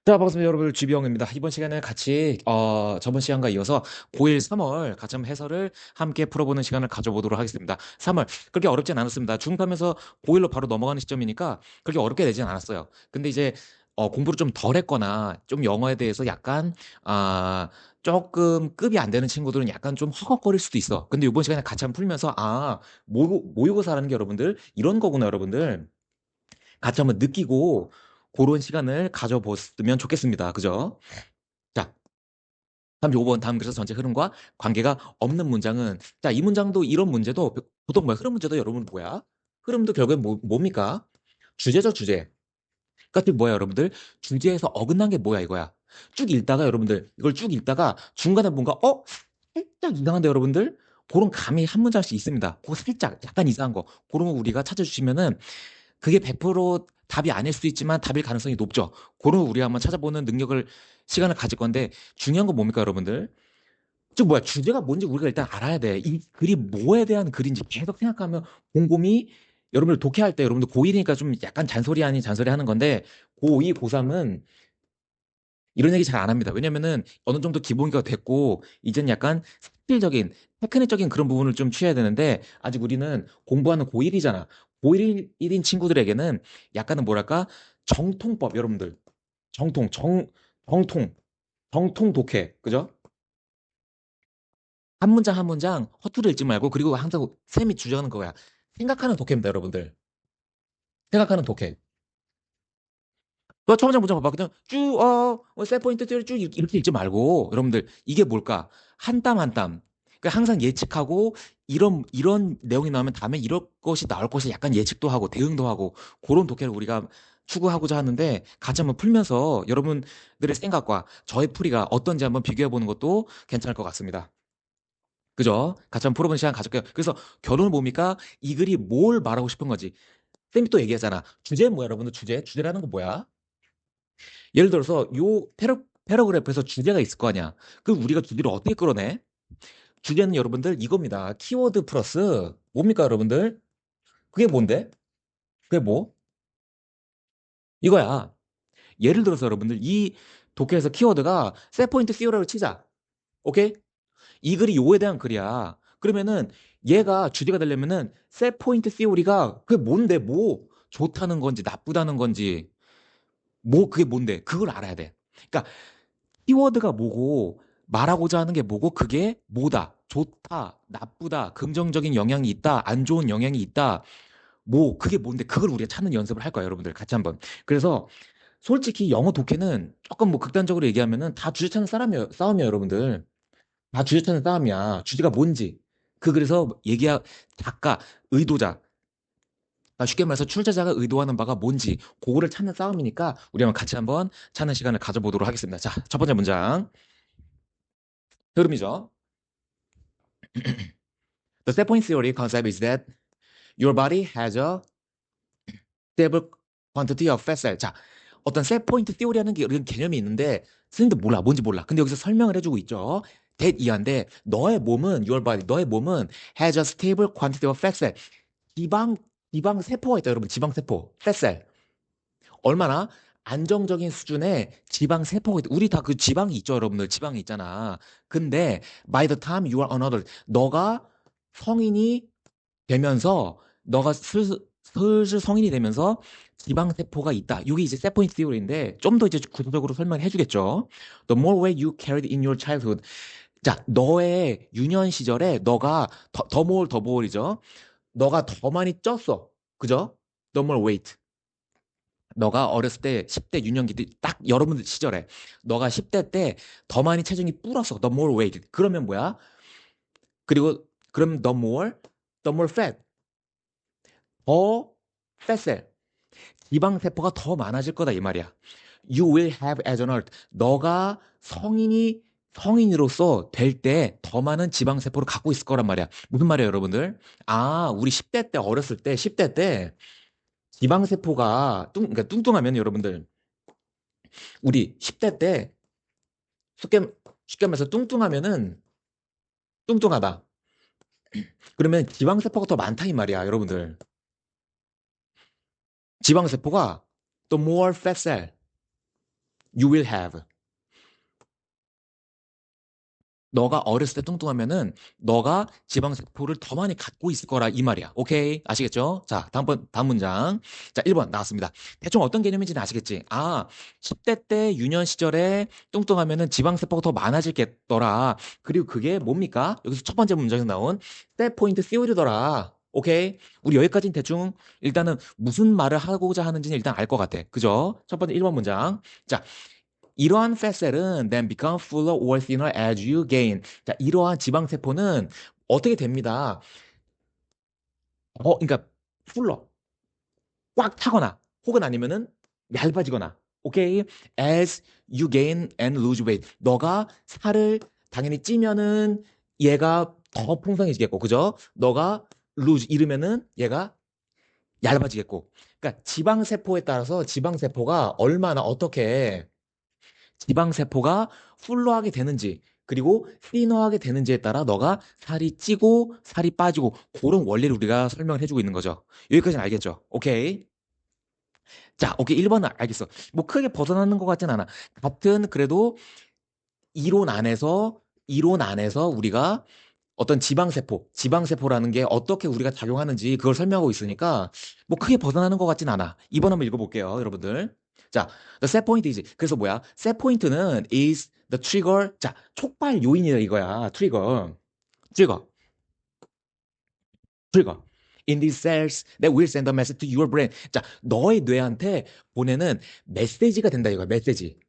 자, 반갑습니다, 여러분. GB형입니다. 이번 시간에 같이, 저번 시간과 이어서 고1 3월 가점 해설을 함께 풀어보는 시간을 가져보도록 하겠습니다. 3월, 그렇게 어렵진 않았습니다. 중급하면서 고1로 바로 넘어가는 시점이니까 그렇게 어렵게 되진 않았어요. 근데 이제, 공부를 좀 덜 했거나, 좀 영어에 대해서 약간, 아, 조금 급이 안 되는 친구들은 약간 좀 허걱거릴 수도 있어. 근데 이번 시간에 같이 한번 풀면서, 모의고사라는 게 여러분들, 이런 거구나, 여러분들. 같이 한번 느끼고, 그런 시간을 가져보면 좋겠습니다. 그죠? 자, 35번 다음 글에서 전체 흐름과 관계가 없는 문장은 자, 이 문장도 이런 문제도 보통 뭐야? 흐름 문제도 여러분 뭐야? 흐름도 결국엔 뭡니까? 주제죠, 주제. 그러니까 즉 뭐야, 여러분들? 주제에서 어긋난 게 뭐야 이거야. 쭉 읽다가 여러분들 이걸 쭉 읽다가 중간에 뭔가 살짝 이상한데 여러분들? 그런 감이 한 문장씩 있습니다. 그거 살짝 약간 이상한 거. 그런 거 우리가 찾아주시면은 그게 100% 답이 아닐 수도 있지만 답일 가능성이 높죠. 그런 거 우리가 한번 찾아보는 능력을 시간을 가질 건데 중요한 건 뭡니까, 여러분들? 즉 뭐야 주제가 뭔지 우리가 일단 알아야 돼. 이 글이 뭐에 대한 글인지 계속 생각하면 곰곰이 여러분들 독해할 때 여러분들 고1이니까 좀 약간 잔소리 아닌 잔소리 하는 건데 고2, 고3은 이런 얘기 잘 안 합니다. 왜냐면은 어느 정도 기본기가 됐고 이젠 약간 스킬적인 테크닉적인 그런 부분을 좀 취해야 되는데 아직 우리는 공부하는 고1이잖아. 고1인 친구들에게는 약간은 뭐랄까 정통법 여러분들 정통 정 정통 정통 독해 그죠? 한 문장 한 문장 허투루 읽지 말고 그리고 항상 쌤이 주장하는 거야. 생각하는 독해입니다, 여러분들. 생각하는 독해. 그 첫 번째 문장 봐봐. 그냥 쭉, 세 포인트 쭉 이렇게 읽지 말고, 여러분들, 이게 뭘까? 한 땀 한 땀. 그러니까 항상 예측하고, 이런 내용이 나오면 다음에 이럴 것이 나올 것이 약간 예측도 하고, 대응도 하고, 그런 독해를 우리가 추구하고자 하는데, 같이 한번 풀면서 여러분들의 생각과 저의 풀이가 어떤지 한번 비교해 보는 것도 괜찮을 것 같습니다. 그죠? 같이 한번 풀어보는 시간 가질게요. 그래서 결론은 뭡니까? 이 글이 뭘 말하고 싶은 거지? 쌤이 또 얘기하잖아. 주제는 뭐야, 여러분들? 주제라는 거 뭐야? 예를 들어서 패러그래프에서 주제가 있을 거 아니야. 그럼 우리가 주제를 어떻게 끌어내? 주제는 여러분들 이겁니다. 키워드 플러스 뭡니까, 여러분들? 그게 뭔데? 그게 뭐? 이거야. 예를 들어서 여러분들 이 독해에서 키워드가 셋포인트 씌우라고 치자. 오케이? 이 글이 요에 대한 글이야. 그러면은 얘가 주제가 되려면은 셋 포인트 시오리가 그게 뭔데 뭐 좋다는 건지 나쁘다는 건지 뭐 그게 뭔데 그걸 알아야 돼. 그러니까 키워드가 뭐고 말하고자 하는 게 뭐고 그게 뭐다. 좋다, 나쁘다, 긍정적인 영향이 있다, 안 좋은 영향이 있다. 뭐 그게 뭔데 그걸 우리가 찾는 연습을 할 거야, 여러분들 같이 한번. 그래서 솔직히 영어 독해는 조금 뭐 극단적으로 얘기하면은 다 주제 찾는 싸움이야, 여러분들. 다 주제 찾는 싸움이야. 주제가 뭔지. 그래서 작가, 의도자. 쉽게 말해서 출제자가 의도하는 바가 뭔지, 그거를 찾는 싸움이니까 우리 한번 같이 한번 찾는 시간을 가져보도록 하겠습니다. 자, 첫 번째 문장. 흐름이죠. The set point theory concept is that your body has a stable quantity of fat cell. 자, 어떤 set point theory라는 게 이런 개념이 있는데, 선생님도 몰라, 뭔지 몰라. 근데 여기서 설명을 해주고 있죠. that 이한데, your body, 너의 몸은 has a stable quantity of fat cell. 지방, 지방 세포가 있다, 여러분. 지방 세포. 뱃살. 얼마나 안정적인 수준의 지방 세포가 있다. 우리 다 그 지방이 있죠, 여러분들. 지방이 있잖아. 근데, by the time you are an adult, 너가 성인이 되면서, 너가 슬슬 성인이 되면서 지방 세포가 있다. 이게 이제 세포인 티오리인데, 좀 더 이제 구체적으로 설명해 주겠죠. The more weight you carried in your childhood. 자, 너의 유년 시절에 너가 더몰이죠. 너가 더 많이 쪘어. 그죠? No more weight. 너가 어렸을 때 10대 유년기 때 딱 여러분들 시절에 너가 10대 때 더 많이 체중이 불었어. No more weight. 그러면 뭐야? 그리고 그럼 no more fat. 더 뱃셀. 지방 세포가 더 많아질 거다 이 말이야. You will have as an adult. 너가 성인으로서 될 때 더 많은 지방 세포를 갖고 있을 거란 말이야. 무슨 말이에요, 여러분들? 우리 10대 때 어렸을 때 10대 때 지방세포가 그러니까 뚱뚱하면 여러분들 우리 10대 때 쉽게 쉽게 말해서 뚱뚱하면은 뚱뚱하다. 그러면 지방세포가 더 많다 이 말이야, 여러분들. 지방세포가 또 more fat cell. You will have. 너가 어렸을 때 뚱뚱하면은 너가 지방세포를 더 많이 갖고 있을 거라 이 말이야. 오케이? 아시겠죠? 자, 다음 문장. 자, 1번 나왔습니다. 대충 어떤 개념인지는 아시겠지? 아, 10대 때 유년 시절에 뚱뚱하면은 지방세포가 더 많아질겠더라. 그리고 그게 뭡니까? 여기서 첫 번째 문장에서 나온 세 포인트 theory더라. 오케이? 우리 여기까지는 대충 일단은 무슨 말을 하고자 하는지는 일단 알 것 같아. 그죠? 첫 번째 1번 문장. 자, 이러한 팻셀은 then become fuller or thinner as you gain. 자, 이러한 지방세포는 어떻게 됩니다. 그러니까 풀러, 꽉 차거나, 혹은 아니면은 얇아지거나. 오케이? As you gain and lose weight. 너가 살을 당연히 찌면은 얘가 더 풍성해지겠고, 그죠? 너가 lose 이르면은 얘가 얇아지겠고. 그러니까 지방세포에 따라서 지방세포가 얼마나 어떻게 지방세포가 풀러하게 되는지 그리고 thinn하게 되는지에 따라 너가 살이 찌고 살이 빠지고 그런 원리를 우리가 설명을 해주고 있는 거죠. 여기까지는 알겠죠? 오케이. 자, 오케이. 1번은 알겠어. 뭐 크게 벗어나는 것 같진 않아. 같은 그래도 이론 안에서 우리가 어떤 지방세포라는 게 어떻게 우리가 작용하는지 그걸 설명하고 있으니까 뭐 크게 벗어나는 것 같진 않아. 2번 한번 읽어볼게요, 여러분들. 자, the set point is. 그래서 뭐야? set point는 is the trigger. 자, 촉발 요인이다 이거야. 트리거, 트리거. In these cells that will send a message to your brain. 자, 너의 뇌한테 보내는 메시지가 된다 이거야. 메시지.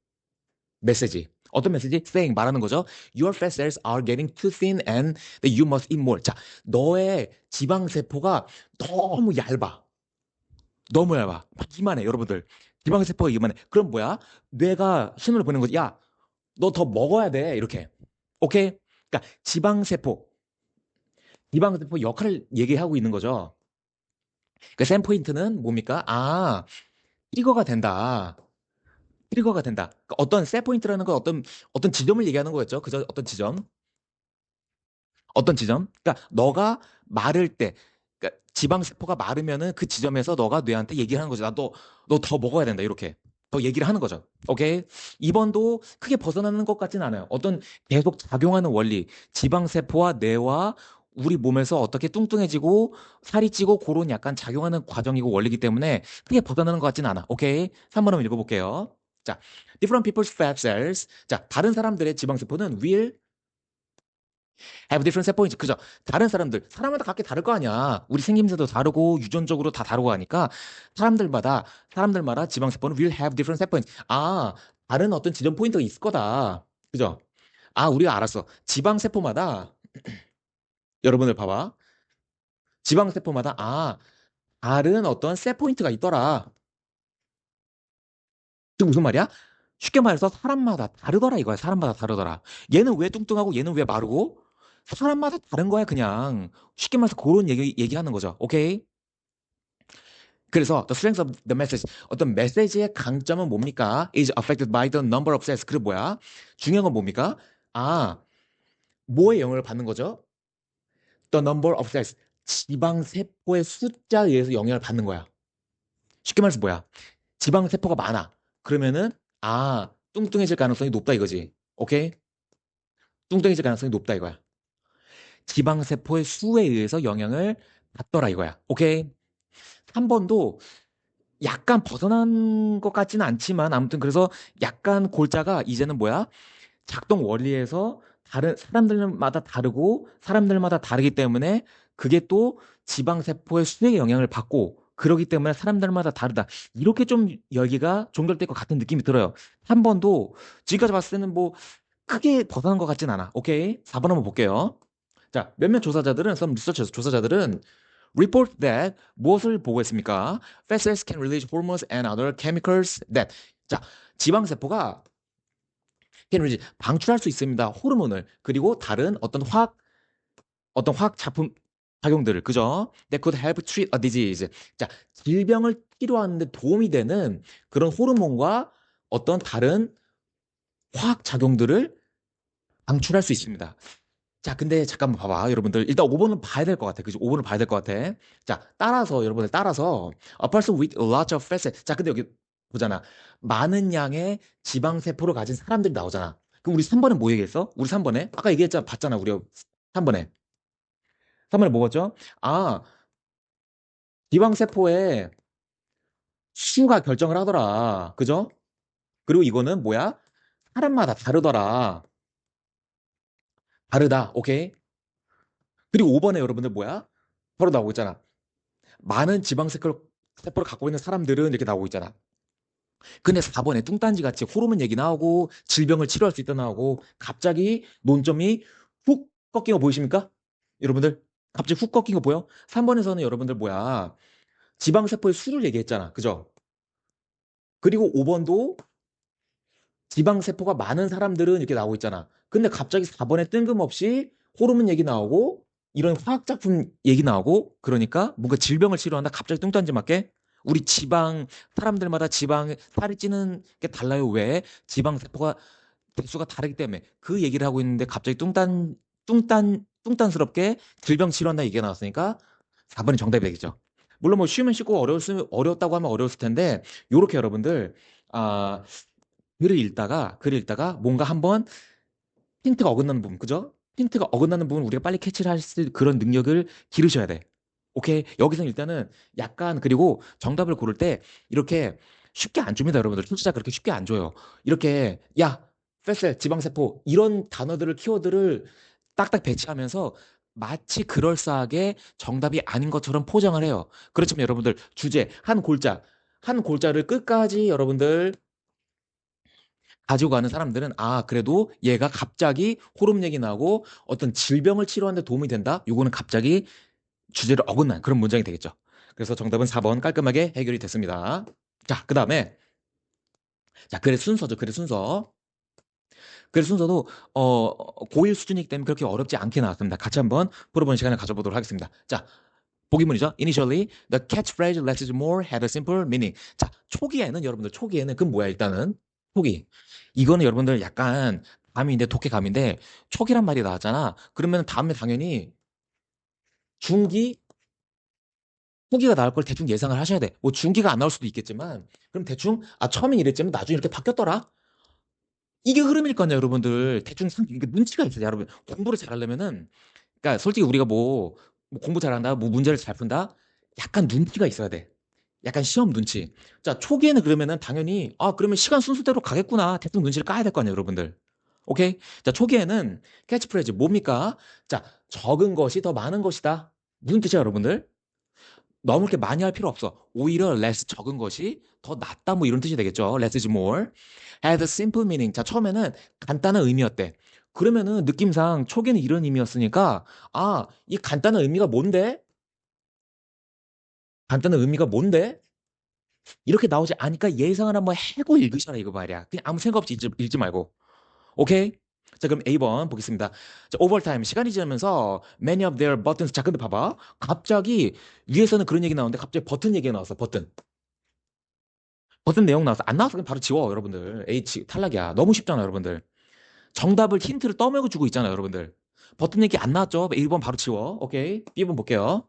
어떤 메시지? saying 말하는 거죠. Your fat cells are getting too thin and that you must eat more. 자, 너의 지방 세포가 너무 얇아. 너무 얇아. 이만해, 여러분들. 지방 세포가 이만해. 그럼 뭐야? 뇌가 신호를 보내는 거지. 야, 너 더 먹어야 돼. 이렇게. 오케이? 그러니까 지방 세포 역할을 얘기하고 있는 거죠. 그러니까 샘 포인트는 뭡니까? 아, 트리거가 된다. 트리거가 된다. 그러니까 어떤 셋 포인트라는 건 어떤 지점을 얘기하는 거였죠. 그죠? 어떤 지점? 어떤 지점? 그러니까 너가 마를 때, 그러니까 지방세포가 마르면은 그 지점에서 너가 뇌한테 얘기를 하는 거죠. 너 더 먹어야 된다. 이렇게. 더 얘기를 하는 거죠. 오케이? 2번도 크게 벗어나는 것 같진 않아요. 어떤 계속 작용하는 원리. 지방세포와 뇌와 우리 몸에서 어떻게 뚱뚱해지고 살이 찌고 그런 약간 작용하는 과정이고 원리이기 때문에 크게 벗어나는 것 같진 않아. 오케이? 3번 한번 읽어볼게요. 자, different people's fat cells. 자, 다른 사람들의 지방세포는 will have different set points. 그죠? 다른 사람마다 각기 다를 거 아니야. 우리 생김새도 다르고 유전적으로 다 다르고 하니까 사람들마다 지방세포는 will have different set points. 아, 다른 어떤 지점 포인트가 있을 거다. 그죠? 아, 우리가 알았어. 지방세포마다 여러분들 봐봐. 지방세포마다 다른 어떤 셋 포인트가 있더라. 그 무슨 말이야? 쉽게 말해서 사람마다 다르더라 이거야. 사람마다 다르더라. 얘는 왜 뚱뚱하고 얘는 왜 마르고? 사람마다 다른 거야 그냥. 쉽게 말해서 그런 얘기하는 거죠. 오케이? 그래서 the strength of the message 어떤 메시지의 강점은 뭡니까? is affected by the number of cells. 그게 뭐야? 중요한 건 뭡니까? 아, 뭐의 영향을 받는 거죠? The number of cells. 지방 세포의 숫자에 의해서 영향을 받는 거야. 쉽게 말해서 뭐야? 지방 세포가 많아. 그러면은 뚱뚱해질 가능성이 높다 이거지. 오케이? 뚱뚱해질 가능성이 높다 이거야. 지방 세포의 수에 의해서 영향을 받더라 이거야. 오케이? 한 번도 약간 벗어난 것 같지는 않지만 아무튼 그래서 약간 골자가 이제는 뭐야? 작동 원리에서 다른 사람들마다 다르고 사람들마다 다르기 때문에 그게 또 지방 세포의 수에 영향을 받고 그러기 때문에 사람들마다 다르다. 이렇게 좀 열기가 종결될 것 같은 느낌이 들어요. 한 번도 지금까지 봤을 때는 뭐 크게 벗어난 것 같진 않아. 오케이. 4번 한번 볼게요. 자, 몇몇 조사자들은, some researchers, 조사자들은 report that 무엇을 보고했습니까? Fat cells can release hormones and other chemicals that. 자, 지방세포가 can release, 방출할 수 있습니다. 호르몬을. 그리고 다른 어떤 화학 작용들을. 그죠? That could help treat a disease. 자, 질병을 치료하는 데 도움이 되는 그런 호르몬과 어떤 다른 화학 작용들을 방출할 수 있습니다. 자, 근데 잠깐만 봐봐. 여러분들. 일단 5번은 봐야 될 것 같아. 그죠? 5번은 봐야 될 것 같아. 자, 여러분들 따라서, a person with a lot of fat cells. 자, 근데 여기 보잖아. 많은 양의 지방세포를 가진 사람들이 나오잖아. 그럼 우리 3번에 뭐 얘기했어? 우리 3번에? 아까 얘기했잖아. 봤잖아. 우리 3번에. 3번에 뭐였죠? 아, 지방세포의 수가 결정을 하더라. 그죠? 그리고 이거는 뭐야? 사람마다 다르더라. 다르다. 오케이? 그리고 5번에 여러분들 뭐야? 바로 나오고 있잖아. 많은 지방세포를 갖고 있는 사람들은 이렇게 나오고 있잖아. 근데 4번에 뚱딴지 같이 호르몬 얘기 나오고 질병을 치료할 수 있다 나오고 갑자기 논점이 훅 꺾인 거 보이십니까? 여러분들 갑자기 훅 꺾인 거 보여? 3번에서는 여러분들 뭐야? 지방세포의 수를 얘기했잖아. 그죠? 그리고 5번도 지방세포가 많은 사람들은 이렇게 나오고 있잖아. 근데 갑자기 4번에 뜬금없이 호르몬 얘기 나오고 이런 화학작품 얘기 나오고 그러니까 뭔가 질병을 치료한다. 갑자기 뚱딴지 맞게 우리 지방 사람들마다 지방 살이 찌는 게 달라요. 왜? 지방세포가 대수가 다르기 때문에 그 얘기를 하고 있는데 갑자기 뚱딴스럽게 질병 치료한다 얘기가 나왔으니까 4번이 정답이 되겠죠. 물론 뭐 쉬우면 쉽고 어려웠다고 하면 어려웠을 텐데 요렇게 여러분들 아 글을 읽다가 뭔가 한번 힌트가 어긋나는 부분, 그죠? 힌트가 어긋나는 부분 우리가 빨리 캐치를 할 수 있는 그런 능력을 기르셔야 돼. 오케이. 여기서 일단은 약간 그리고 정답을 고를 때 이렇게 쉽게 안 줍니다, 여러분들. 진짜 그렇게 쉽게 안 줘요. 이렇게 야, 뺄셀, 지방세포 이런 단어들을 키워드를 딱딱 배치하면서 마치 그럴싸하게 정답이 아닌 것처럼 포장을 해요. 그렇지만 여러분들 주제 한 골자를 끝까지 여러분들 가지고 가는 사람들은 아 그래도 얘가 갑자기 호르몬 얘기 나고 어떤 질병을 치료하는 데 도움이 된다. 요거는 갑자기 주제를 어긋난 그런 문장이 되겠죠. 그래서 정답은 4번 깔끔하게 해결이 됐습니다. 자, 그다음에 자, 글의 순서죠. 글의 순서. 글의 순서도 고1 수준이기 때문에 그렇게 어렵지 않게 나왔습니다. 같이 한번 풀어보는 시간을 가져보도록 하겠습니다. 자, 보기문이죠. Initially, the catchphrase less is more had a simple meaning. 자, 초기에는 여러분들 초기에는 그 뭐야 일단은 초기. 이거는 여러분들 약간 감인데 독해감인데 초기란 말이 나왔잖아. 그러면 다음에 당연히 중기, 후기가 나올 걸 대충 예상을 하셔야 돼. 뭐 중기가 안 나올 수도 있겠지만 그럼 대충 아 처음엔 이랬지만 나중에 이렇게 바뀌었더라. 이게 흐름일 거냐 여러분들. 대충 이게 눈치가 있어요. 여러분 공부를 잘하려면은 그러니까 솔직히 우리가 뭐 공부 잘한다, 뭐 문제를 잘 푼다, 약간 눈치가 있어야 돼. 약간 시험 눈치. 자, 초기에는 그러면은 당연히, 아, 그러면 시간 순서대로 가겠구나. 대충 눈치를 까야 될 거 아니에요, 여러분들. 오케이? 자, 초기에는 캐치프레이즈 뭡니까? 자, 적은 것이 더 많은 것이다. 무슨 뜻이야, 여러분들? 너무 이렇게 많이 할 필요 없어. 오히려 less 적은 것이 더 낫다. 뭐 이런 뜻이 되겠죠. less is more. Had a simple meaning. 자, 처음에는 간단한 의미였대. 그러면은 느낌상 초기에는 이런 의미였으니까, 아, 이 간단한 의미가 뭔데? 간단한 의미가 뭔데? 이렇게 나오지 않으니까 예상을 한번 해고 읽으셔라 이거 말이야. 그냥 아무 생각 없이 읽지 말고. 오케이? 자, 그럼 A번 보겠습니다. 자, 오버타임 시간이 지나면서 many of their buttons. 자, 근데 봐봐. 갑자기 위에서는 그런 얘기 나오는데 갑자기 버튼 얘기가 나왔어. 버튼 내용 나왔어. 안 나왔어. 그냥 바로 지워, 여러분들. H 탈락이야. 너무 쉽잖아, 여러분들. 정답을 힌트를 떠먹여 주고 있잖아, 여러분들. 버튼 얘기 안 나왔죠? 1번 바로 지워. 오케이. B번 볼게요.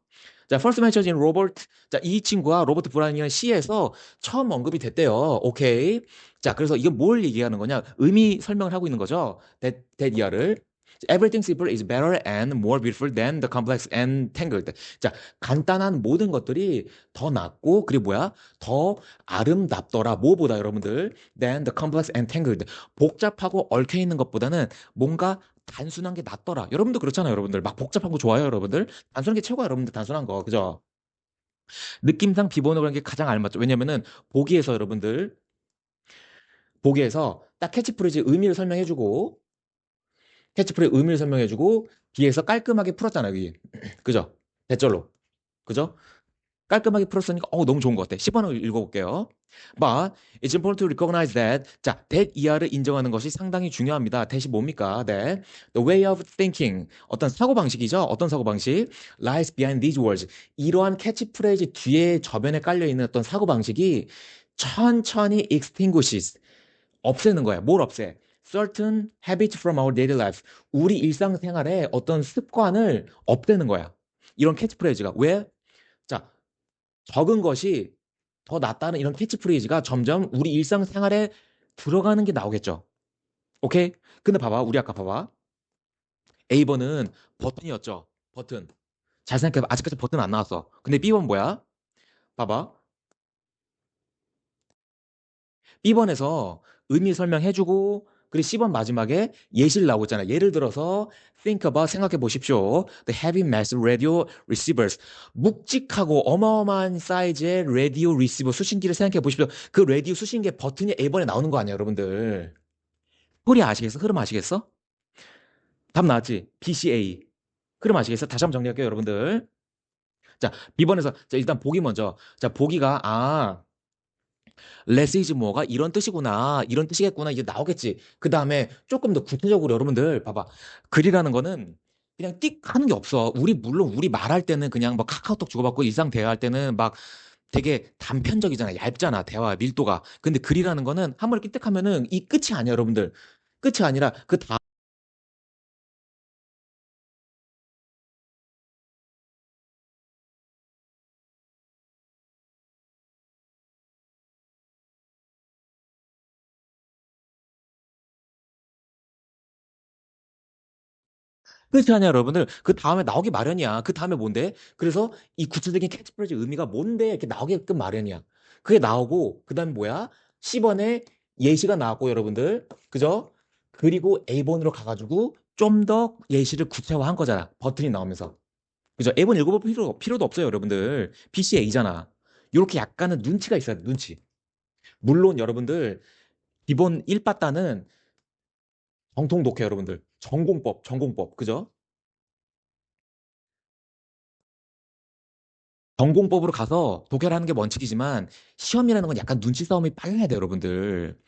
자, first mentioned in Robert. 자, 이 친구가 로버트 브라운이라는 시에서 처음 언급이 됐대요. 오케이. 자, 그래서 이건 뭘 얘기하는 거냐? 의미 설명을 하고 있는 거죠. that 이하를. Everything simple is better and more beautiful than the complex and tangled. 자, 간단한 모든 것들이 더 낫고, 그리고 뭐야? 더 아름답더라. 뭐보다 여러분들? than the complex and tangled. 복잡하고 얽혀 있는 것보다는 뭔가 단순한 게 낫더라. 여러분도 그렇잖아요, 여러분들. 막 복잡한 거 좋아요, 여러분들. 단순한 게 최고야, 여러분들. 단순한 거. 그죠? 느낌상 비번호라는 게 가장 알맞죠. 왜냐면은 보기에서 여러분들, 보기에서 딱 캐치프레이즈 의미를 설명해주고, 캐치프레이즈 의미를 설명해주고, 뒤에서 깔끔하게 풀었잖아요, 여기. 그죠? 대절로. 그죠? 깔끔하게 풀었으니까 너무 좋은 것 같아. 10번을 읽어볼게요. But it's important to recognize that 자, that 이하를 인정하는 것이 상당히 중요합니다. that이 뭡니까? that the way of thinking 어떤 사고방식이죠. 어떤 사고방식? lies behind these words. 이러한 캐치프레이즈 뒤에 저변에 깔려있는 어떤 사고방식이 천천히 extinguishes 없애는 거야. 뭘 없애? certain habits from our daily life. 우리 일상생활에 어떤 습관을 없애는 거야. 이런 캐치프레이즈가 왜? 자, 적은 것이 더 낫다는 이런 캐치프레이즈가 점점 우리 일상생활에 들어가는 게 나오겠죠. 오케이? 근데 봐봐. 우리 아까 봐봐. A번은 버튼이었죠. 버튼. 잘 생각해봐. 아직까지 버튼 안 나왔어. 근데 B번 뭐야? 봐봐. B번에서 의미 설명해주고, 그리고 C번 마지막에 예시를 나오고 있잖아. 예를 들어서, think about, 생각해 보십시오. The heavy mass radio receivers. 묵직하고 어마어마한 사이즈의 라디오 리시버 수신기를 생각해 보십시오. 그 라디오 수신기의 버튼이 A번에 나오는 거 아니야, 여러분들. 소리 아시겠어? 흐름 아시겠어? 답 나왔지? BCA. 흐름 아시겠어? 다시 한번 정리할게요, 여러분들. 자, B번에서, 자, 일단 보기 먼저. 자, 보기가, less is more가 이런 뜻이구나. 이런 뜻이겠구나. 이제 나오겠지. 그 다음에 조금 더 구체적으로 여러분들 봐봐. 글이라는 거는 그냥 띡 하는 게 없어. 물론 우리 말할 때는 그냥 뭐 카카오톡 주고받고 일상 대화할 때는 막 되게 단편적이잖아. 얇잖아. 대화 밀도가. 근데 글이라는 거는 한 번 이렇게 띡 하면은 이 끝이 아니야, 여러분들. 끝이 아니라 그 끝이 아니야, 여러분들. 그 다음에 나오기 마련이야. 그 다음에 뭔데? 그래서 이 구체적인 캐치프레이즈 의미가 뭔데? 이렇게 나오게끔 마련이야. 그게 나오고, 그 다음에 뭐야? 10번에 예시가 나왔고, 여러분들. 그죠? 그리고 A번으로 가가지고 좀 더 예시를 구체화한 거잖아. 버튼이 나오면서. 그죠? A번 읽어볼 필요도 없어요, 여러분들. PCA잖아. 이렇게 약간은 눈치가 있어야 돼, 눈치. 물론 여러분들, 기본 1빠따는 정통 독해, 여러분들. 전공법, 전공법. 그죠? 전공법으로 가서 독해를 하는 게 원칙이지만 시험이라는 건 약간 눈치 싸움이 빨라야 돼요, 여러분들.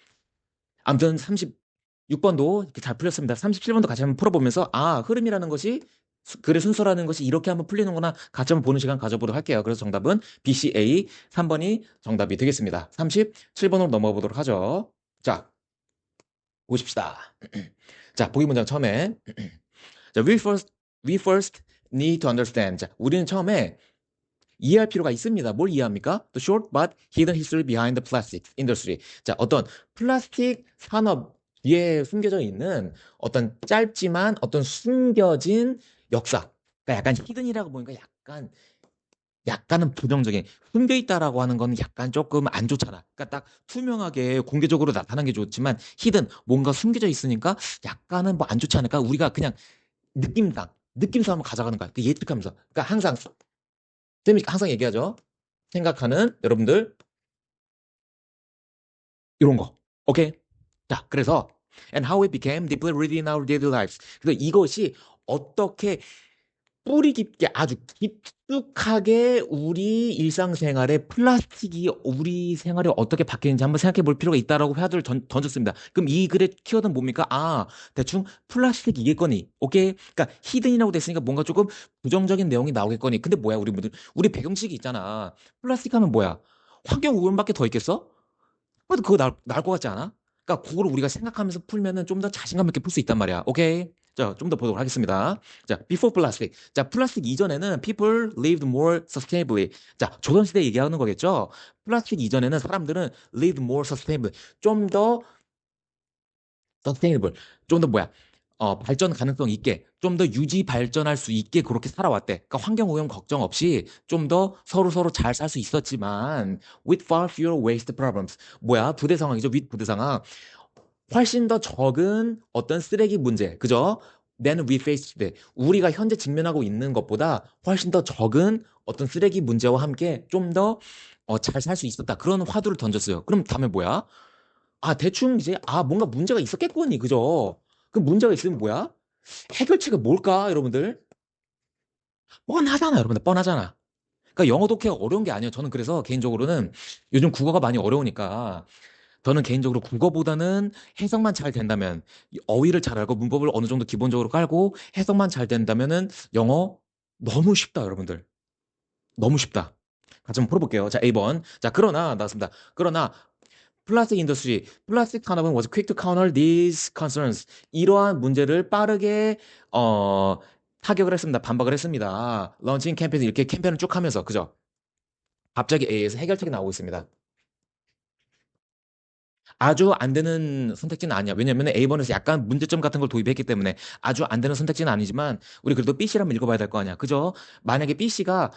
아무튼 36번도 이렇게 잘 풀렸습니다. 37번도 같이 한번 풀어보면서 흐름이라는 것이 글의 순서라는 것이 이렇게 한번 풀리는구나 같이 한번 보는 시간 가져보도록 할게요. 그래서 정답은 BCA 3번이 정답이 되겠습니다. 37번으로 넘어가 보도록 하죠. 자, 보십시다. 자, 보기 문장 처음에 자, we first need to understand. 자, 우리는 처음에 이해할 필요가 있습니다. 뭘 이해합니까? The short but hidden history behind the plastic industry. 자, 어떤 플라스틱 산업 뒤에 숨겨져 있는 어떤 짧지만 어떤 숨겨진 역사. 그러니까 약간 히든이라고 보니까 약간은 부정적인 숨겨 있다라고 하는 거는 약간 조금 안 좋잖아. 그러니까 딱 투명하게 공개적으로 나타나는 게 좋지만 히든 뭔가 숨겨져 있으니까 약간은 뭐 안 좋지 않을까? 우리가 그냥 느낌상 한번 가져가는 거야. 그 예측하면서. 그러니까 쌤이 항상 얘기하죠. 생각하는 여러분들 이런 거. 오케이? 자, 그래서 and how it became deeply rooted in our daily lives. 그래서 이것이 어떻게 뿌리 깊게 아주 깊숙하게 우리 일상생활에 플라스틱이 우리 생활에 어떻게 바뀌는지 한번 생각해 볼 필요가 있다라고 화두를 던졌습니다. 그럼 이 글의 키워드는 뭡니까? 대충 플라스틱이겠거니. 오케이? 그러니까 히든이라고 됐으니까 뭔가 조금 부정적인 내용이 나오겠거니. 근데 뭐야, 우리 배경식이 있잖아. 플라스틱 하면 뭐야? 환경 오염밖에 더 있겠어? 그래도 그거 나을 것 같지 않아? 그러니까 그거를 우리가 생각하면서 풀면은 좀 더 자신감 있게 풀 수 있단 말이야. 오케이? 자, 좀 더 보도록 하겠습니다. 자, before plastic. 자, 플라스틱 이전에는 people lived more sustainably. 자, 조선시대 얘기하는 거겠죠? 플라스틱 이전에는 사람들은 lived more sustainably. 좀 더 sustainable. 좀 더 뭐야? 발전 가능성 있게, 좀 더 유지 발전할 수 있게 그렇게 살아왔대. 그러니까 환경 오염 걱정 없이 좀 더 서로 잘 살 수 있었지만, with far fewer waste problems. 뭐야? 부대 상황이죠. with 부대 상황. 훨씬 더 적은 어떤 쓰레기 문제, 그죠? than we face today. 우리가 현재 직면하고 있는 것보다 훨씬 더 적은 어떤 쓰레기 문제와 함께 좀 더 잘 살 수 있었다. 그런 화두를 던졌어요. 그럼 다음에 뭐야? 대충 이제, 뭔가 문제가 있었겠거니, 그죠? 그 문제가 있으면 뭐야? 해결책은 뭘까, 여러분들? 뻔하잖아, 여러분들, 뻔하잖아. 그러니까 영어 독해가 어려운 게 아니에요. 저는 그래서 개인적으로는 요즘 국어가 많이 어려우니까 저는 개인적으로 국어보다는 해석만 잘 된다면 어휘를 잘 알고 문법을 어느 정도 기본적으로 깔고 해석만 잘 된다면은 영어 너무 쉽다, 여러분들. 너무 쉽다. 같이 한번 풀어볼게요. 자, A번. 자, 그러나 나왔습니다. 그러나 플라스틱 산업은 was quick to counter these concerns. 이러한 문제를 빠르게 타격을 했습니다. 반박을 했습니다. 런칭 캠페인 이렇게 캠페인을 쭉 하면서 그죠? 갑자기 A에서 해결책이 나오고 있습니다. 아주 안 되는 선택지는 아니야. 왜냐면 A번에서 약간 문제점 같은 걸 도입했기 때문에 아주 안 되는 선택지는 아니지만 우리 그래도 B씨를 한번 읽어봐야 될 거 아니야. 그죠? 만약에 B씨가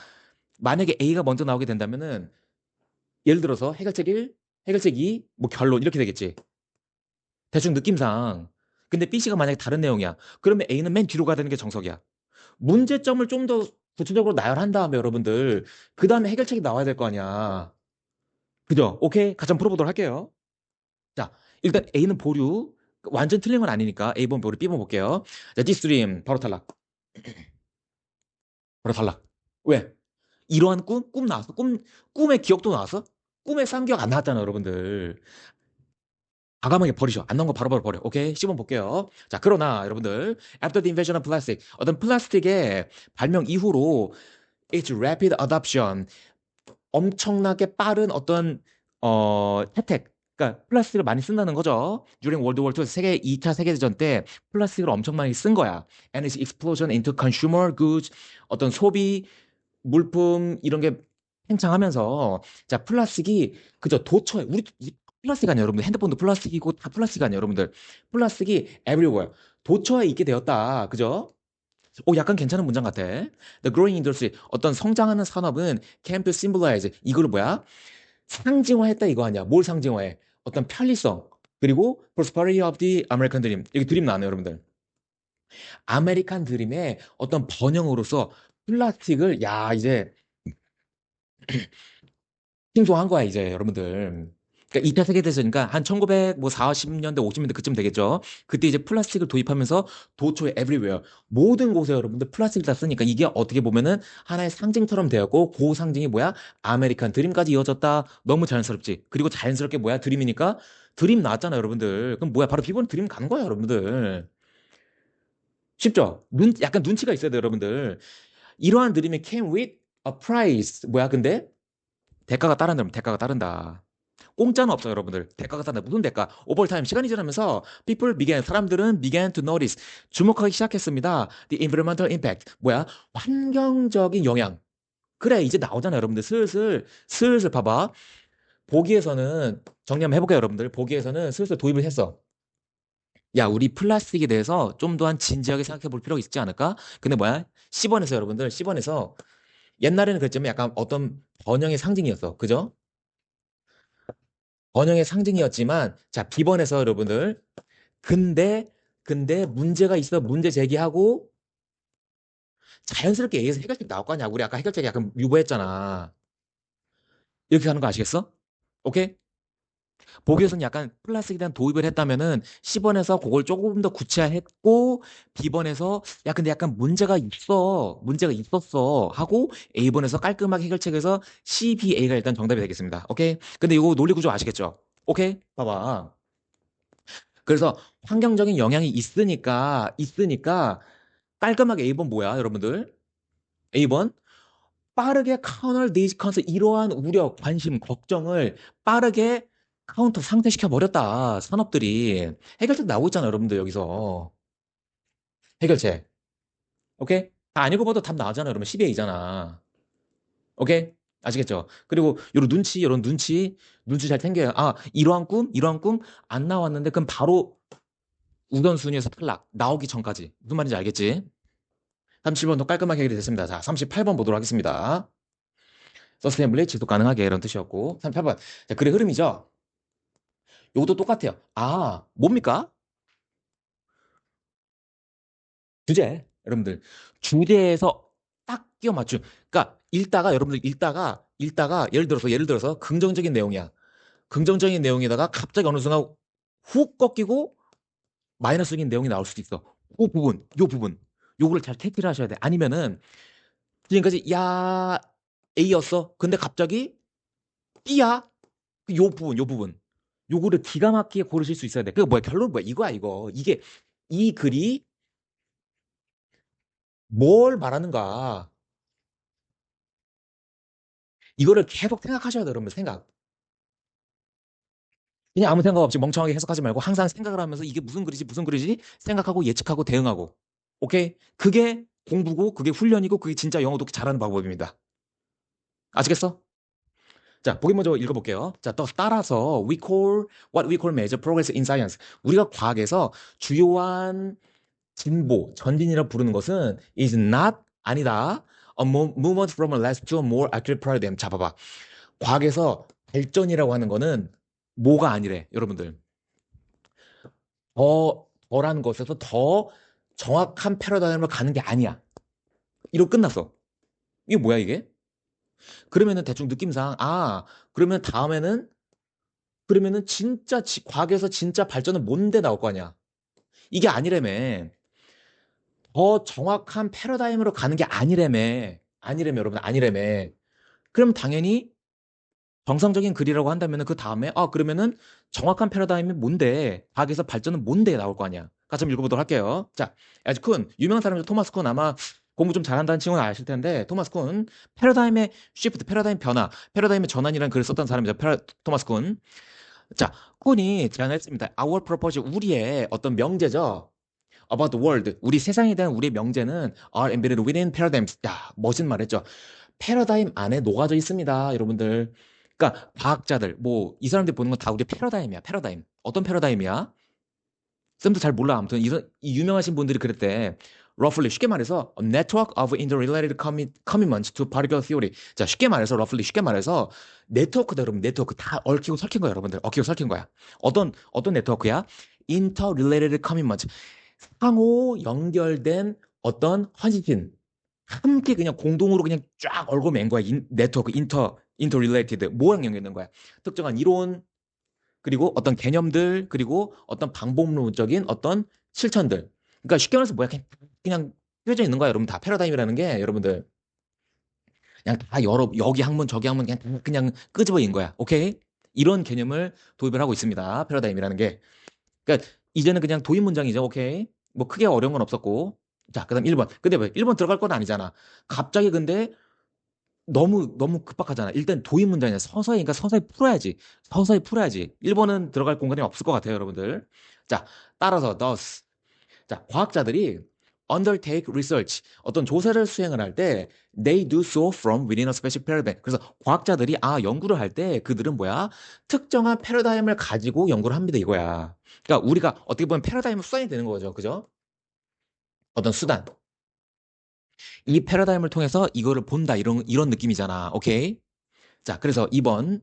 만약에 A가 먼저 나오게 된다면은 예를 들어서 해결책 1, 해결책 2, 뭐 결론 이렇게 되겠지. 대충 느낌상. 근데 B씨가 만약에 다른 내용이야. 그러면 A는 맨 뒤로 가야 되는 게 정석이야. 문제점을 좀 더 구체적으로 나열한 다음에 여러분들 그 다음에 해결책이 나와야 될 거 아니야. 그죠? 오케이? 같이 한번 풀어보도록 할게요. 자, 일단 A는 보류. 완전 틀린 건 아니니까 A번 보류, B번 볼게요. 자, 디스트림 바로 탈락. 바로 탈락. 왜? 이러한 꿈 나왔어? 꿈의 기억도 나왔어? 꿈의 쌍기억 안 나왔잖아, 여러분들. 과감하게 버리셔. 안 나온 거 바로바로 버려. 오케이? 10번 볼게요. 자, 그러나 여러분들, after the invention of plastic, 어떤 플라스틱의 발명 이후로 its rapid adoption, 엄청나게 빠른 어떤 혜택. 그러니까 플라스틱을 많이 쓴다는 거죠. During World War II 세계 2차 세계대전 때 플라스틱을 엄청 많이 쓴 거야. And its explosion into consumer goods 어떤 소비 물품 이런 게 팽창하면서 자 플라스틱이 그저 도처에 우리 플라스틱 아니에요 여러분들 핸드폰도 플라스틱이고 다 플라스틱 아니에요 여러분들 플라스틱이 everywhere 도처에 있게 되었다 그죠? 오 약간 괜찮은 문장 같아. The growing industry 어떤 성장하는 산업은 came to symbolize 이거를 뭐야? 상징화했다 이거 아니야 뭘 상징화해? 어떤 편리성 그리고 prosperity of the American dream 이게 드림 나왔네요 여러분들 아메리칸 드림의 어떤 번영으로서 플라스틱을 야 이제 생소한 거야, 이제, 여러분들. 그러니까 2차 세계대전이니까 한 1940년대, 50년대 그쯤 되겠죠. 그때 이제 플라스틱을 도입하면서 도처에 everywhere 모든 곳에 여러분들 플라스틱을 다 쓰니까 이게 어떻게 보면은 하나의 상징처럼 되었고 그 상징이 뭐야? 아메리칸 드림까지 이어졌다. 너무 자연스럽지. 그리고 자연스럽게 뭐야? 드림이니까 드림 나왔잖아, 여러분들. 그럼 뭐야? 바로 비번 드림 가는 거야, 여러분들. 쉽죠? 약간 눈치가 있어야 돼, 여러분들. 이러한 드림이 came with a price. 뭐야, 근데? 대가가 따른다, 대가가 따른다. 공짜는 없어요, 여러분들. 대가가 따른다. 무슨 대가? 오버타임 시간이 지나면서 사람들은 began to notice. 주목하기 시작했습니다. The environmental impact. 뭐야? 환경적인 영향. 그래, 이제 나오잖아, 여러분들. 슬슬 봐봐. 보기에서는, 정리 한번 해볼게요, 여러분들. 보기에서는 슬슬 도입을 했어. 야, 우리 플라스틱에 대해서 좀 더 한 진지하게 생각해 볼 필요가 있지 않을까? 근데 뭐야? 10원에서 여러분들, 10원에서 옛날에는 그랬지만 약간 어떤 번영의 상징이었어. 그죠? 번영의 상징이었지만, 자, 비번에서 여러분들, 근데, 근데 문제가 있어. 문제 제기하고 자연스럽게 A에서 해결책 나올 거 아니야. 우리 아까 해결책 약간 유보했잖아. 이렇게 가는 거 아시겠어? 오케이? 보기에서는 약간 플라스틱에 대한 도입을 했다면은 C번에서 그걸 조금 더 구체화했고 B번에서 야 근데 약간 문제가 있었어 하고 A번에서 깔끔하게 해결책에서 CBA가 일단 정답이 되겠습니다. 오케이? 근데 이거 논리 구조 아시겠죠? 오케이? 봐봐. 그래서 환경적인 영향이 있으니까 깔끔하게 A번 뭐야, 여러분들? A번 빠르게 counter these concerns 이러한 우려, 관심, 걱정을 빠르게 카운터 상쇄시켜 버렸다. 산업들이 해결책 나오고 있잖아, 여러분들 여기서 해결책. 오케이? 다 안 읽어봐도 답 나오잖아, 여러분. 12A잖아. 오케이? 아시겠죠? 그리고 이런 눈치 잘 챙겨요. 아, 이러한 꿈 안 나왔는데 그럼 바로 우선순위에서 탈락. 나오기 전까지. 무슨 말인지 알겠지? 37번도 깔끔하게 해결이 됐습니다. 자, 38번 보도록 하겠습니다. 서스테이블리 지속 가능하게 이런 뜻이었고 38번. 자, 글의 흐름이죠. 요것도 똑같아요. 아, 뭡니까? 주제. 여러분들. 주제에서 딱 끼워 맞춤. 그러니까 여러분들 읽다가 예를 들어서 긍정적인 내용이야. 긍정적인 내용에다가 갑자기 어느 순간 훅 꺾이고 마이너스적인 내용이 나올 수도 있어. 요 부분. 요거를 잘 캐치를 하셔야 돼. 아니면은 지금까지 야 A였어. 근데 갑자기 B야. 요 부분. 요거를 기가 막히게 고르실 수 있어야 돼. 그 뭐야, 결론 뭐야? 이거야, 이거. 이 글이 뭘 말하는가. 이거를 계속 생각하셔야 돼요, 여러분. 그냥 아무 생각 없이 멍청하게 해석하지 말고 항상 생각을 하면서 이게 무슨 글이지? 생각하고 예측하고 대응하고. 오케이? 그게 공부고, 그게 훈련이고, 그게 진짜 영어 듣기 잘하는 방법입니다. 아시겠어? 자, 보기 먼저 읽어볼게요. 자, 또 따라서 what we call major progress in science. 우리가 과학에서 주요한 진보, 전진이라 부르는 것은 is not 아니다. A movement from a less to a more accurate paradigm. 자, 봐봐. 과학에서 발전이라고 하는 거는 뭐가 아니래, 여러분들. 더라는 것에서 더 정확한 패러다임으로 가는 게 아니야. 이러고 끝났어. 이게 뭐야, 이게? 그러면은 대충 느낌상, 그러면 다음에는, 그러면은 진짜, 과학에서 진짜 발전은 뭔데 나올 거 아니야? 이게 아니라며. 더 정확한 패러다임으로 가는 게 아니라며. 아니라며, 여러분, 아니라며. 그럼 당연히 정상적인 글이라고 한다면 그 다음에, 그러면은 정확한 패러다임이 뭔데? 과학에서 발전은 뭔데 나올 거 아니야? 같이 한번 읽어보도록 할게요. 자, 아주 큰, 유명한 사람이죠. 토마스 쿤 아마 공부 좀 잘한다는 친구는 아실 텐데, 토마스 쿤, 패러다임의 쉬프트, 패러다임 변화, 패러다임의 전환이라는 글을 썼던 사람이죠. 토마스 쿤. 자, 쿤이 제안했습니다. Our purpose, 우리의 어떤 명제죠. About the world, 우리 세상에 대한 우리의 명제는 are embedded within paradigms. 야, 멋진 말 했죠. 패러다임 안에 녹아져 있습니다, 여러분들. 그러니까 과학자들, 뭐 이 사람들 보는 건 다 우리 패러다임이야, 패러다임. 어떤 패러다임이야? 쌤도 잘 몰라. 아무튼 이 유명하신 분들이 그랬대. roughly 쉽게 말해서 a network of interrelated commitments to particle theory. 자, 쉽게 말해서 roughly 쉽게 말해서 네트워크다, 여러분. 네트워크 다 얽히고 설킨 거야, 여러분들. 얽히고 설킨 거야. 어떤 네트워크야? interrelated commitments. 상호 연결된 어떤 헌신. 함께 그냥 공동으로 그냥 쫙 얼고 맨 거야. 네트워크, 인터릴레이티드. 뭐랑 연결된 거야? 특정한 이론, 그리고 어떤 개념들, 그리고 어떤 방법론적인 어떤 실천들. 그러니까 쉽게 말해서 뭐야? 그냥 껴져 있는 거야, 여러분. 다 패러다임이라는 게, 여러분들. 그냥 다 여기 학문, 저기 학문, 그냥 끄집어 인 거야. 오케이? 이런 개념을 도입을 하고 있습니다. 패러다임이라는 게. 그러니까 이제는 그냥 도입 문장이죠. 오케이? 뭐 크게 어려운 건 없었고. 자, 그다음 1번. 근데 왜 1번 들어갈 건 아니잖아. 갑자기 근데 너무 급박하잖아. 일단 도입 문장이야. 서서히, 그러니까 서서히 풀어야지. 서서히 풀어야지. 1번은 들어갈 공간이 없을 것 같아요, 여러분들. 자, 따라서 thus. 자, 과학자들이 undertake research. 어떤 조사를 수행을 할 때 they do so from within a specific paradigm. 그래서 과학자들이 연구를 할 때 그들은 뭐야? 특정한 패러다임을 가지고 연구를 합니다, 이거야. 그러니까 우리가 어떻게 보면 패러다임은 수단이 되는 거죠. 그죠? 어떤 수단. 이 패러다임을 통해서 이거를 본다. 이런 느낌이잖아. 오케이? 자, 그래서 2번.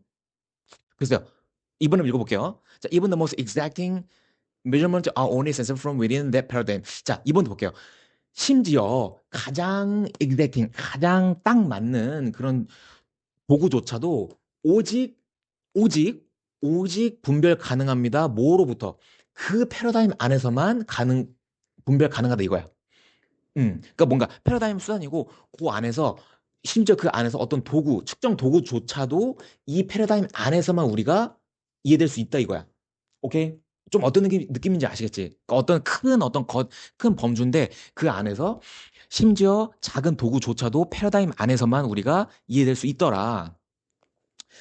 그래서 2번을 읽어볼게요. 자, even the most exacting measurement are only sensible from within that paradigm. 자, 2번도 볼게요. 심지어 가장 exacting, 가장 딱 맞는 그런 도구조차도 오직, 오직, 오직 분별 가능합니다. 뭐로부터? 그 패러다임 안에서만 분별 가능하다 이거야. 그러니까 뭔가 패러다임 수단이고 그 안에서 심지어 그 안에서 어떤 도구, 측정 도구조차도 이 패러다임 안에서만 우리가 이해될 수 있다 이거야. 오케이? 좀 어떤 느낌인지 아시겠지? 그러니까 큰 범주인데 그 안에서 심지어 작은 도구조차도 패러다임 안에서만 우리가 이해될 수 있더라.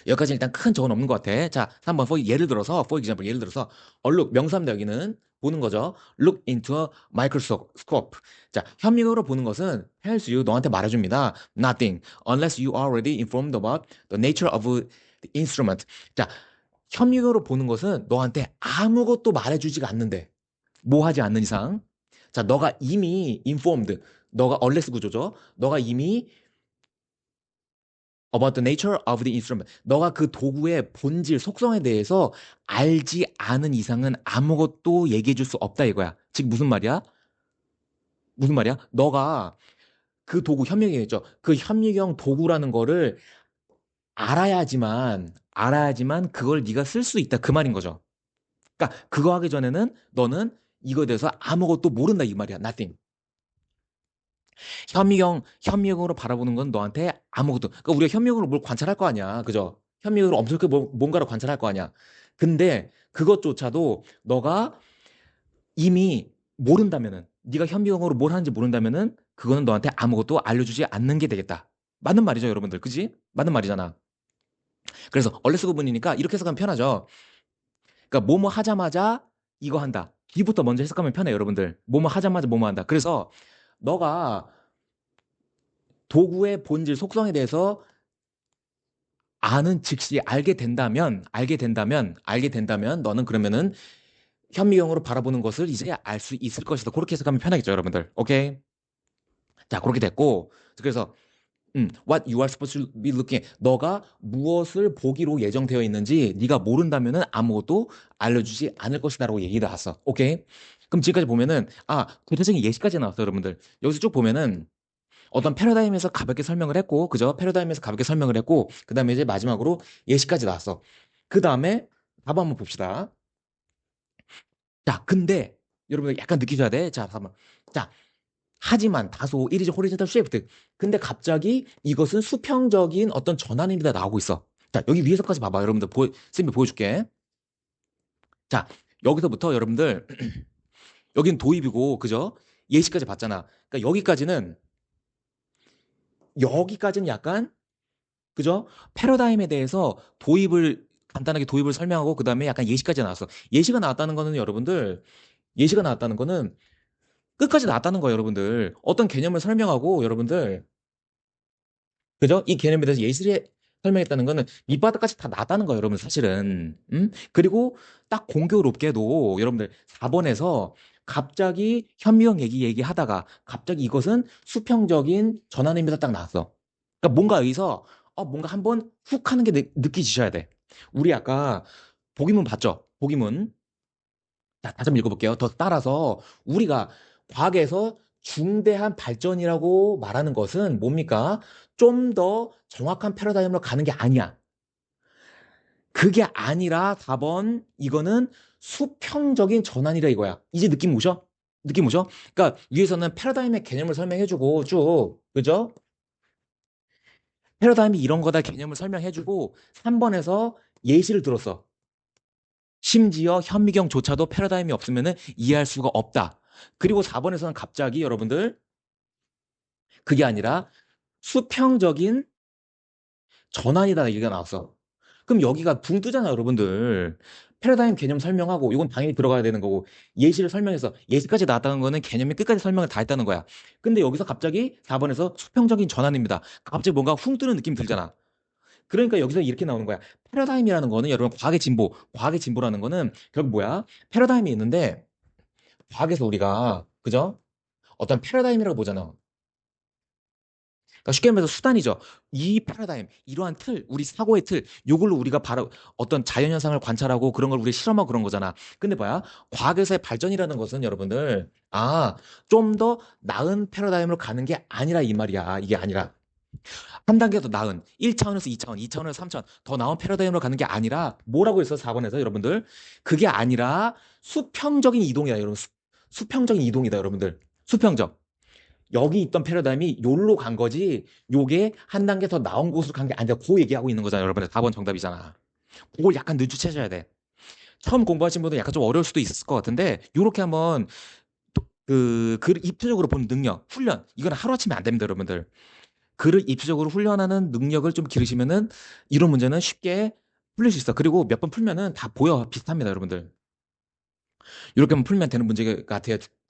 여기까지 일단 큰 적은 없는 것 같아. 자, 3번 for example, 예를 들어서 look, 명사입니다. 여기는 보는 거죠. look into a microscope. 자, 현미경으로 보는 것은 tells you, 너한테 말해줍니다. nothing, unless you are already informed about the nature of the instrument. 자, 현미경으로 보는 것은 너한테 아무것도 말해주지가 않는데, 뭐 하지 않는 이상. 자, 너가 이미 informed, 너가 unless 구조죠. 너가 이미 about the nature of the instrument. 너가 그 도구의 본질, 속성에 대해서 알지 않은 이상은 아무것도 얘기해 줄 수 없다 이거야. 즉 무슨 말이야? 무슨 말이야? 너가 그 도구 현미경이죠. 그 현미경 도구라는 거를 알아야지만 그걸 네가 쓸 수 있다 그 말인 거죠. 그러니까 그거 하기 전에는 너는 이거에 대해서 아무것도 모른다 이 말이야. nothing. 현미경으로 바라보는 건 너한테 아무것도. 그러니까 우리가 현미경으로 뭘 관찰할 거 아니야. 그죠? 현미경으로 엄청나게 뭔가를 관찰할 거 아니야. 근데 그것조차도 너가 이미 모른다면은, 네가 현미경으로 뭘 하는지 모른다면은 그거는 너한테 아무것도 알려주지 않는 게 되겠다. 맞는 말이죠, 여러분들. 그지? 맞는 말이잖아. 그래서 얼레스 구분이니까 이렇게 해석하면 편하죠. 그러니까 뭐뭐 하자마자 이거 한다. 뒤부터 먼저 해석하면 편해, 여러분들. 뭐뭐 하자마자 뭐뭐 한다. 그래서 너가 도구의 본질 속성에 대해서 아는 즉시 알게 된다면 너는 그러면은 현미경으로 바라보는 것을 이제 알 수 있을 것이다. 그렇게 해석하면 편하겠죠, 여러분들. 오케이. 자, 그렇게 됐고. 그래서 what you are supposed to be looking at. 너가 무엇을 보기로 예정되어 있는지 네가 모른다면은 아무것도 알려주지 않을 것이다라고 얘기를 나왔어. 오케이? 그럼 지금까지 보면은 구체적인 예시까지 나왔어, 여러분들. 여기서 쭉 보면은 어떤 패러다임에서 가볍게 설명을 했고, 그죠? 패러다임에서 가볍게 설명을 했고, 그 다음에 이제 마지막으로 예시까지 나왔어. 그 다음에 답 한번 봅시다. 자, 근데 여러분들 약간 느끼셔야 돼. 자, 잠깐만. 자, 하지만 다소 이리지 호리젠탈 shift. 근데 갑자기 이것은 수평적인 어떤 전환입니다 나오고 있어. 자, 여기 위에서까지 봐봐. 여러분들 쌤이 보여줄게. 자, 여기서부터 여러분들 여긴 도입이고, 그죠? 예시까지 봤잖아. 그러니까 여기까지는 약간, 그죠? 패러다임에 대해서 간단하게 도입을 설명하고, 그 다음에 약간 예시까지 나왔어. 예시가 나왔다는 거는 끝까지 나왔다는 거예요, 여러분들. 어떤 개념을 설명하고, 여러분들, 그죠? 이 개념에 대해서 예시를 설명했다는 거는 밑바닥까지 다 나왔다는 거예요, 여러분, 사실은. 그리고 딱 공교롭게도 여러분들 4번에서 갑자기 현미경 얘기하다가 갑자기 이것은 수평적인 전환입니다 딱 나왔어. 그러니까 뭔가 여기서 뭔가 한번 훅 하는 게 느끼지셔야 돼. 우리 아까 보기문 봤죠? 보기문. 자, 다시 한번 읽어볼게요. 더 따라서 우리가 과학에서 중대한 발전이라고 말하는 것은 뭡니까? 좀 더 정확한 패러다임으로 가는 게 아니야. 그게 아니라 4번 이거는 수평적인 전환이라 이거야. 이제 느낌 오셔? 느낌 오셔? 그러니까 위에서는 패러다임의 개념을 설명해주고 쭉 그죠? 패러다임이 이런 거다 개념을 설명해주고 3번에서 예시를 들었어. 심지어 현미경조차도 패러다임이 없으면 이해할 수가 없다. 그리고 4번에서는 갑자기 여러분들 그게 아니라 수평적인 전환이다 얘기가 나왔어. 그럼 여기가 붕 뜨잖아, 여러분들. 패러다임 개념 설명하고 이건 당연히 들어가야 되는 거고 예시를 설명해서 예시까지 나왔다는 거는 개념의 끝까지 설명을 다 했다는 거야. 근데 여기서 갑자기 4번에서 수평적인 전환입니다. 갑자기 뭔가 훅 뜨는 느낌 들잖아. 그러니까 여기서 이렇게 나오는 거야. 패러다임이라는 거는 여러분 과학의 진보라는 거는 결국 뭐야? 패러다임이 있는데 과학에서 우리가 그죠? 어떤 패러다임이라고 보잖아. 그러니까 쉽게 말해서 수단이죠. 이 패러다임, 이러한 틀, 우리 사고의 틀, 요걸로 우리가 바로 어떤 자연현상을 관찰하고 그런 걸 우리 실험하고 그런 거잖아. 근데 뭐야? 과학에서의 발전이라는 것은 여러분들, 좀 더 나은 패러다임으로 가는 게 아니라 이 말이야. 이게 아니라. 한 단계 더 나은 1차원에서 2차원, 2차원에서 3차원 더 나은 패러다임으로 가는 게 아니라 뭐라고 해서 4번에서 여러분들 그게 아니라 수평적인 이동이다 여러분 수평적인 이동이다 여러분들 수평적 여기 있던 패러다임이 요로 간 거지 요게 한 단계 더 나은 곳으로 간 게 아니라 그 얘기하고 있는 거잖아 여러분들 4번 정답이잖아 그걸 약간 눈치채셔야 돼 처음 공부하신 분은 약간 좀 어려울 수도 있을 것 같은데 요렇게 한번 그 입체적으로 보는 능력 훈련 이건 하루아침에 안 됩니다 여러분들 글을 입시적으로 훈련하는 능력을 좀 기르시면은 이런 문제는 쉽게 풀릴 수 있어. 그리고 몇 번 풀면은 다 보여. 비슷합니다, 여러분들. 이렇게만 풀면 되는 문제가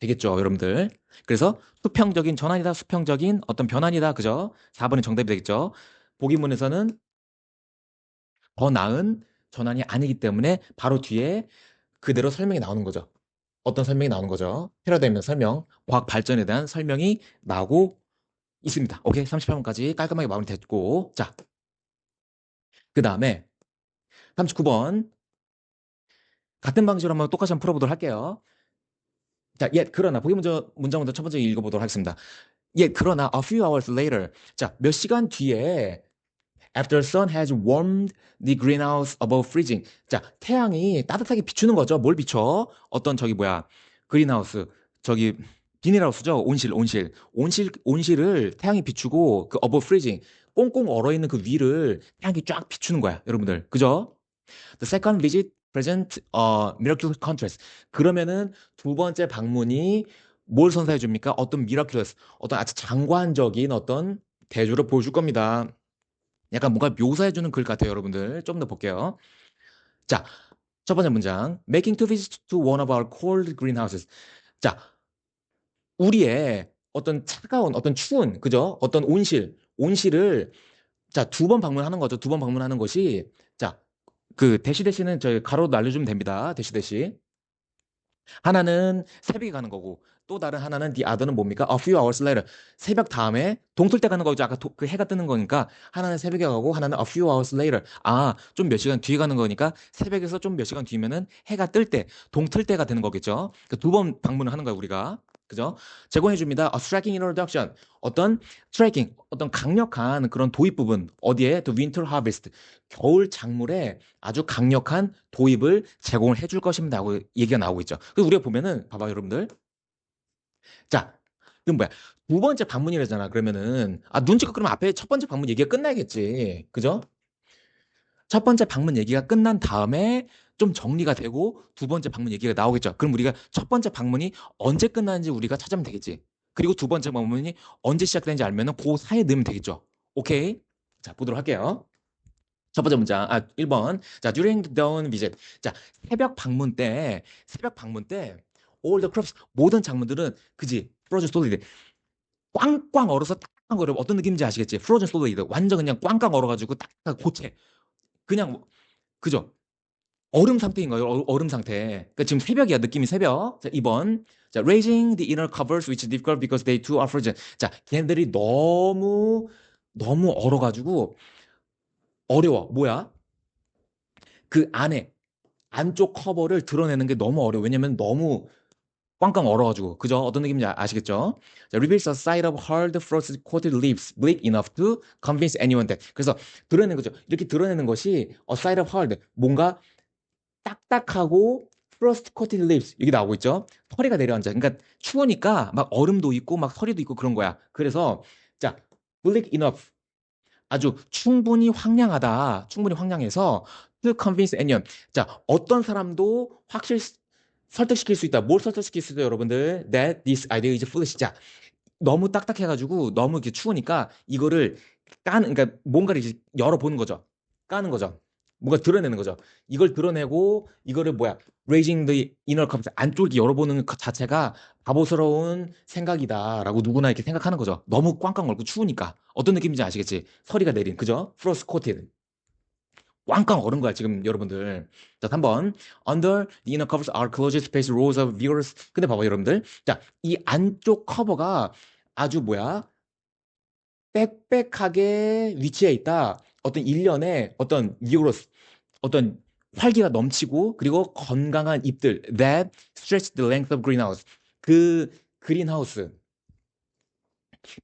되겠죠, 여러분들. 그래서 수평적인 전환이다, 수평적인 어떤 변환이다, 그죠? 4번이 정답이 되겠죠. 보기문에서는 더 나은 전환이 아니기 때문에 바로 뒤에 그대로 설명이 나오는 거죠. 어떤 설명이 나오는 거죠? 패러다임의 설명, 과학 발전에 대한 설명이 나오고 있습니다. 오케이, 38번까지 깔끔하게 마무리됐고, 자, 그 다음에 39번 같은 방식으로 한번 똑같이 한번 풀어보도록 할게요. 자, 그러나 보기 문장 먼저 첫 번째 읽어보도록 하겠습니다. 그러나 a few hours later. 자, 몇 시간 뒤에 after the sun has warmed the greenhouse above freezing. 자, 태양이 따뜻하게 비추는 거죠. 뭘 비춰? 어떤 저기 뭐야? 그린하우스. 저기 비닐하우스죠. 온실을 태양이 비추고 그 above freezing 꽁꽁 얼어 있는 그 위를 태양이 쫙 비추는 거야. 여러분들. 그죠? The second visit present miraculous contrast. 그러면은 두 번째 방문이 뭘 선사해 줍니까? 어떤 miraculous, 어떤 아주 장관적인 어떤 대조를 보여줄 겁니다. 약간 뭔가 묘사해 주는 글 같아요, 여러분들. 좀 더 볼게요. 자, 첫 번째 문장. Making two visits to one of our cold greenhouses. 자, 우리의 어떤 차가운, 어떤 추운, 그죠? 어떤 온실을 자, 두 번 방문하는 거죠. 두 번 방문하는 것이, 자, 그 대시 대시는 저희 가로 날려주면 됩니다. 대시 대시. 하나는 새벽에 가는 거고 또 다른 하나는 the other는 뭡니까? A few hours later. 새벽 다음에 동틀 때 가는 거죠. 아까 그 해가 뜨는 거니까 하나는 새벽에 가고 하나는 a few hours later. 아, 좀 몇 시간 뒤에 가는 거니까 새벽에서 좀 몇 시간 뒤면은 해가 뜰 때, 동틀 때가 되는 거겠죠. 그 두 번 방문을 하는 거야, 우리가. 그죠? 제공해 줍니다. A striking introduction. 어떤 striking, 어떤 강력한 그런 도입 부분. 어디에? The winter harvest. 겨울 작물에 아주 강력한 도입을 제공을 해줄 것입니다 하고 얘기가 나오고 있죠. 그래서 우리가 보면은 봐봐 여러분들. 자, 그럼 뭐야? 두 번째 방문이라잖아. 그러면은 눈치가 그러면 앞에 첫 번째 방문 얘기가 끝나야겠지. 그죠? 첫 번째 방문 얘기가 끝난 다음에 좀 정리가 되고 두 번째 방문 얘기가 나오겠죠. 그럼 우리가 첫 번째 방문이 언제 끝나는지 우리가 찾으면 되겠지. 그리고 두 번째 방문이 언제 시작되는지 알면은 그 사이에 넣으면 되겠죠. 오케이? 자, 보도록 할게요. 첫 번째 문장, 1번. 자, during the dawn visit. 자, 새벽 방문 때, all the crops, 모든 작물들은, 그지, frozen solid. 꽝꽝 얼어서 딱딱한 거를 어떤 느낌인지 아시겠지? frozen solid. 완전 그냥 꽝꽝 얼어가지고 딱딱한 고체. 그냥, 그죠? 얼음 상태인 거예요, 얼음 상태. 그러니까 지금 새벽이야, 느낌이 새벽. 자, 2번. 자, raising the inner covers which is difficult because they too are frozen. 자, 걔네들이 너무 얼어가지고, 어려워. 뭐야? 그 안에, 안쪽 커버를 드러내는 게 너무 어려워. 왜냐면 너무 꽝꽝 얼어가지고. 그죠? 어떤 느낌인지 아시겠죠? 자, reveals a side of hard frost coated leaves bleak enough to convince anyone that. 그래서 드러내는 거죠. 이렇게 드러내는 것이 a side of hard. 뭔가 딱딱하고 frost coated leaves. 여기 나오고 있죠? 서리가 내려앉아. 그러니까 추우니까 막 얼음도 있고 막 서리도 있고 그런 거야. 그래서 자, bleak enough. 아주 충분히 황량해서 to convince anyone. 자, 어떤 사람도 설득시킬 수 있다. 뭘 설득시킬 수 있다, 여러분들? That this idea is foolish. 자, 너무 딱딱해가지고 너무 이렇게 추우니까 이거를 그러니까 뭔가를 이제 열어보는 거죠. 까는 거죠. 뭔가 드러내는 거죠. 이걸 드러내고 이거를 뭐야? Raising the inner cup. 안쪽이 열어보는 것 자체가 바보스러운 생각이다라고 누구나 이렇게 생각하는 거죠. 너무 꽝꽝 얼고 추우니까. 어떤 느낌인지 아시겠지? 서리가 내린. 그죠? Frost coated. 꽝꽝 얼은 거야, 지금 여러분들. 자, 3번. Under the inner covers are closed space rows of vigorous. 근데 봐봐, 여러분들. 자, 이 안쪽 커버가 아주 뭐야? 빽빽하게 위치해 있다. 어떤 일련의 어떤 vigorous, 어떤 활기가 넘치고, 그리고 건강한 잎들. That stretch the length of greenhouse. 그 그린하우스,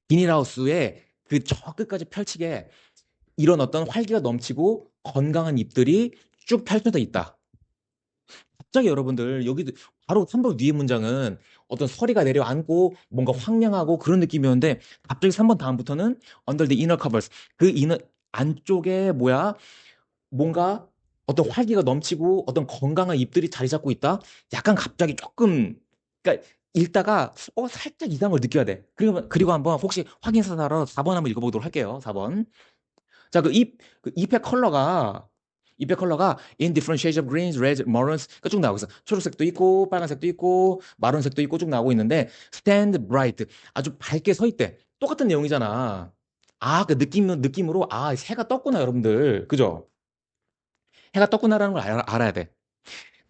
비닐하우스의 그 저 끝까지 펼치게 이런 어떤 활기가 넘치고 건강한 잎들이 쭉 펼쳐져 있다. 갑자기 여러분들 여기도 바로 3번 위에 문장은 어떤 서리가 내려앉고 뭔가 황량하고 그런 느낌이었는데 갑자기 3번 다음부터는 under the inner covers 그 안쪽에 뭐야 뭔가 어떤 활기가 넘치고 어떤 건강한 잎들이 자리 잡고 있다. 약간 갑자기 조금 그러니까 읽다가 살짝 이상한 걸 느껴야 돼. 그리고 한번 혹시 확인사사로 4번 한번 읽어보도록 할게요. 4번. 자, 그 잎의 컬러가 in different shades of greens, reds, maroons 쭉 나오고 있어. 초록색도 있고 빨간색도 있고 마론색도 있고 쭉 나오고 있는데 stand bright 아주 밝게 서 있대. 똑같은 내용이잖아. 그 느낌으로 해가 떴구나 여러분들. 그죠? 해가 떴구나라는 걸 알아야 돼.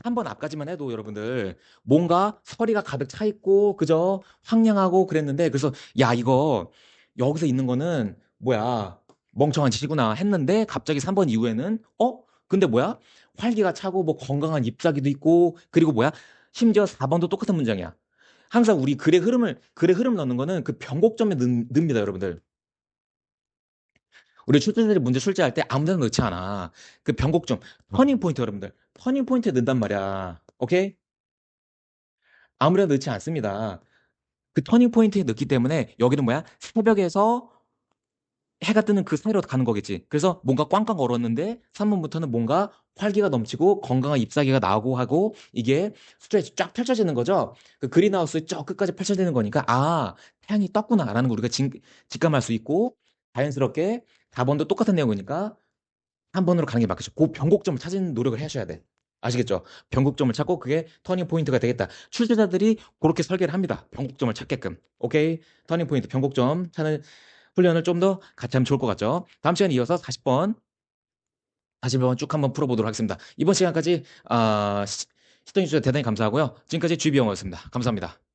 한 번 앞까지만 해도 여러분들 뭔가 서리가 가득 차 있고 그죠? 황량하고 그랬는데 그래서 야 이거 여기서 있는 거는 뭐야 멍청한 짓이구나 했는데 갑자기 3번 이후에는 근데 뭐야 활기가 차고 뭐 건강한 잎사귀도 있고 그리고 뭐야 심지어 4번도 똑같은 문장이야. 항상 우리 글의 흐름 넣는 거는 그 변곡점에 넣습니다 여러분들. 우리 출제자들이 문제 출제할 때 아무 데나 넣지 않아. 그 변곡점, 터닝 포인트 여러분들. 터닝 포인트에 넣는단 말이야. 오케이? 아무 데나 넣지 않습니다. 그 터닝 포인트에 넣기 때문에 여기는 뭐야? 새벽에서 해가 뜨는 그 사이로 가는 거겠지. 그래서 뭔가 꽝꽝 얼었는데 3번부터는 뭔가 활기가 넘치고 건강한 잎사귀가 나오고 하고 이게 스트레치 쫙 펼쳐지는 거죠. 그 그린하우스 쫙 끝까지 펼쳐지는 거니까 태양이 떴구나라는 걸 우리가 직감할 수 있고 자연스럽게 4번도 똑같은 내용이니까 한 번으로 가는 게 맞겠죠. 그 변곡점을 찾는 노력을 하셔야 돼. 아시겠죠? 변곡점을 찾고 그게 터닝 포인트가 되겠다. 출제자들이 그렇게 설계를 합니다. 변곡점을 찾게끔. 오케이? 터닝 포인트, 변곡점 찾는 훈련을 좀 더 같이 하면 좋을 것 같죠? 다음 시간에 이어서 40번 쭉 한번 풀어보도록 하겠습니다. 이번 시간까지 시청해주셔서 대단히 감사하고요. 지금까지 GB영어였습니다. 감사합니다.